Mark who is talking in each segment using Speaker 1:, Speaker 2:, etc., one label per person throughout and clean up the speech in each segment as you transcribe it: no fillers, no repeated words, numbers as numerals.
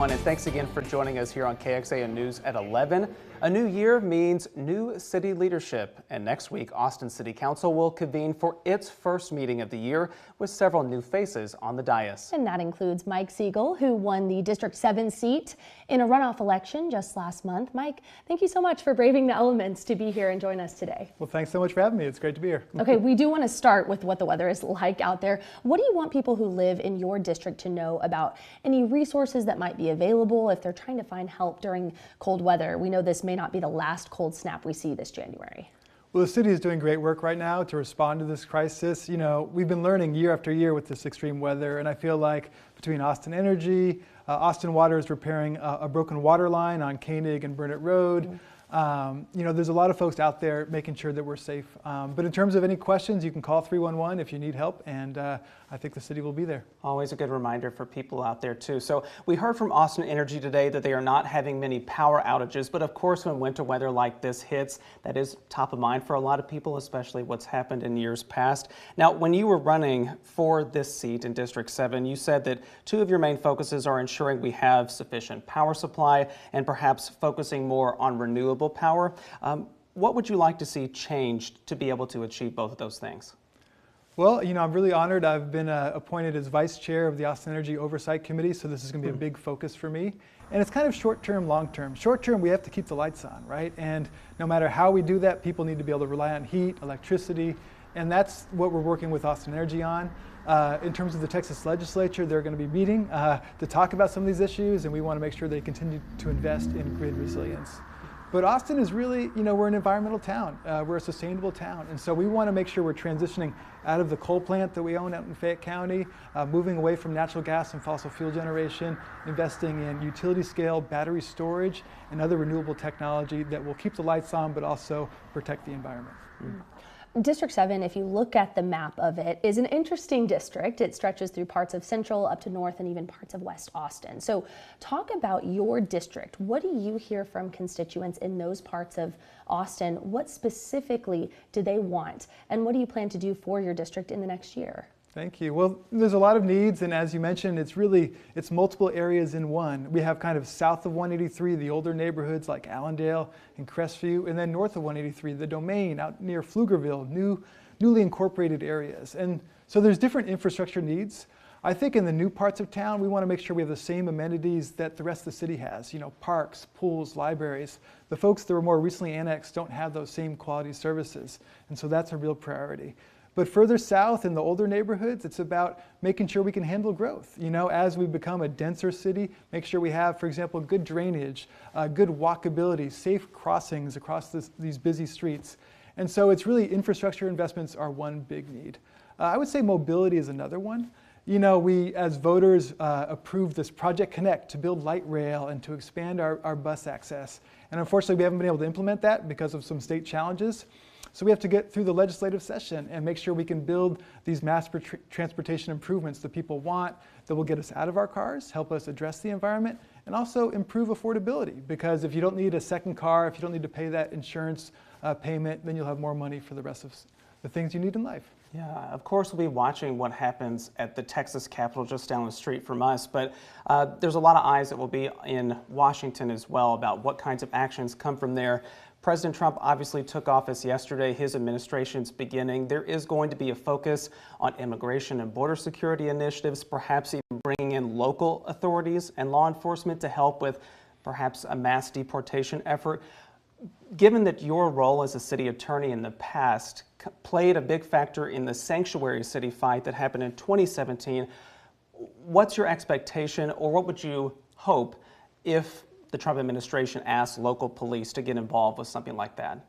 Speaker 1: And thanks again for joining us here on KXAN News at 11. A new year means new city leadership, and next week Austin City Council will convene for its first meeting of the year with several new faces on the dais.
Speaker 2: And that includes Mike Siegel, who won the District 7 seat in a runoff election just last month. Mike, thank you so much for braving the elements to be here and join us today.
Speaker 3: Well, thanks so much for having me. It's great to be here.
Speaker 2: Okay, we do want to start with what the weather is like out there. What do you want people who live in your district to know about any resources that might be available if they're trying to find help during cold weather? We know this may not be the last cold snap we see this January.
Speaker 3: Well, the city is doing great work right now to respond to this crisis. You know, we've been learning year after year with this extreme weather, and I feel like between Austin Energy, Austin Water is repairing a broken water line on Koenig and Burnett Road. You know, there's a lot of folks out there making sure that we're safe. But in terms of any questions, you can call 311 if you need help, and I think the city will be there.
Speaker 1: Always a good reminder for people out there too. So we heard from Austin Energy today that they are not having many power outages, but of course when winter weather like this hits, that is top of mind for a lot of people, especially what's happened in years past. Now, when you were running for this seat in District 7, you said that two of your main focuses are ensuring we have sufficient power supply and perhaps focusing more on renewable power. What would you like to see changed to be able to achieve both of those things?
Speaker 3: Well, you know, I'm really honored. I've been appointed as vice chair of the Austin Energy Oversight Committee, so this is going to be a big focus for me. And it's kind of short-term, long-term. Short-term, we have to keep the lights on, right? And no matter how we do that, people need to be able to rely on heat, electricity, and that's what we're working with Austin Energy on. In terms of the Texas legislature, they're going to be meeting to talk about some of these issues, and we want to make sure they continue to invest in grid resilience. But Austin is really, you know, we're an environmental town. We're a sustainable town. And so we want to make sure we're transitioning out of the coal plant that we own out in Fayette County, moving away from natural gas and fossil fuel generation, investing in utility scale battery storage and other renewable technology that will keep the lights on but also protect the environment.
Speaker 2: District 7, if you look at the map of it, is an interesting district. It stretches through parts of Central up to North and even parts of West Austin. So talk about your district. What do you hear from constituents in those parts of Austin? What specifically do they want? And what do you plan to do for your district in the next year?
Speaker 3: Thank you. Well, there's a lot of needs, and as you mentioned, it's multiple areas in one. We have kind of south of 183, the older neighborhoods like Allendale and Crestview, and then north of 183, the Domain out near Pflugerville, newly incorporated areas. And so there's different infrastructure needs. I think in the new parts of town, we want to make sure we have the same amenities that the rest of the city has, you know, parks, pools, libraries. The folks that were more recently annexed don't have those same quality services, and so that's a real priority. But further south in the older neighborhoods, it's about making sure we can handle growth. You know, as we become a denser city, make sure we have, for example, good drainage, good walkability, safe crossings across these busy streets. And so it's really infrastructure investments are one big need. I would say mobility is another one. You know, we as voters approved this Project Connect to build light rail and to expand our bus access. And unfortunately, we haven't been able to implement that because of some state challenges. So we have to get through the legislative session and make sure we can build these mass transportation improvements that people want, that will get us out of our cars, help us address the environment, and also improve affordability. Because if you don't need a second car, if you don't need to pay that insurance payment, then you'll have more money for the rest of the things you need in life.
Speaker 1: Yeah, of course we'll be watching what happens at the Texas Capitol just down the street from us, but there's a lot of eyes that will be in Washington as well about what kinds of actions come from there. President Trump obviously took office yesterday. His administration's beginning. There is going to be a focus on immigration and border security initiatives, perhaps even bringing in local authorities and law enforcement to help with perhaps a mass deportation effort. Given that your role as a city attorney in the past played a big factor in the sanctuary city fight that happened in 2017, what's your expectation, or what would you hope if the Trump administration asked local police to get involved with something like that?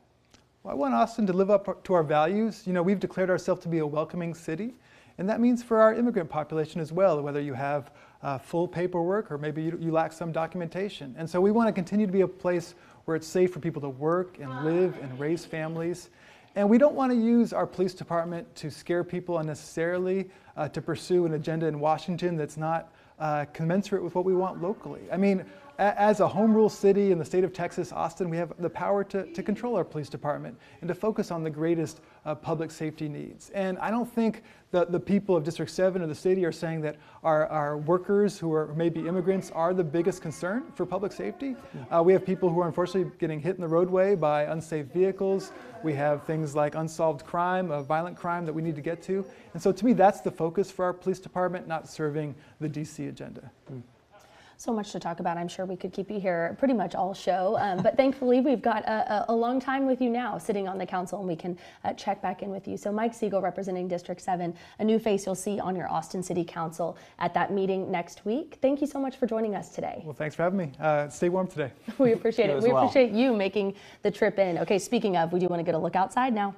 Speaker 3: Well, I want Austin to live up to our values. You know, we've declared ourselves to be a welcoming city, and that means for our immigrant population as well, whether you have full paperwork or maybe you lack some documentation. And so we want to continue to be a place where it's safe for people to work and live and raise families. And we don't want to use our police department to scare people unnecessarily, to pursue an agenda in Washington that's not commensurate with what we want locally. I mean, as a home rule city in the state of Texas, Austin, we have the power to control our police department and to focus on the greatest public safety needs. And I don't think the people of District 7 or the city are saying that our workers who are maybe immigrants are the biggest concern for public safety. We have people who are unfortunately getting hit in the roadway by unsafe vehicles. We have things like unsolved crime, violent crime that we need to get to. And so to me, that's the focus for our police department, not serving the DC agenda.
Speaker 2: So much to talk about. I'm sure we could keep you here pretty much all show, but thankfully we've got a long time with you now sitting on the council, and we can check back in with you. So Mike Siegel representing District 7, a new face you'll see on your Austin City Council at that meeting next week. Thank you so much for joining us today.
Speaker 3: Well, thanks for having me. Stay warm today.
Speaker 2: We appreciate it. We
Speaker 1: well.
Speaker 2: appreciate you making the trip in. Okay, speaking of, we do want to get a look outside now.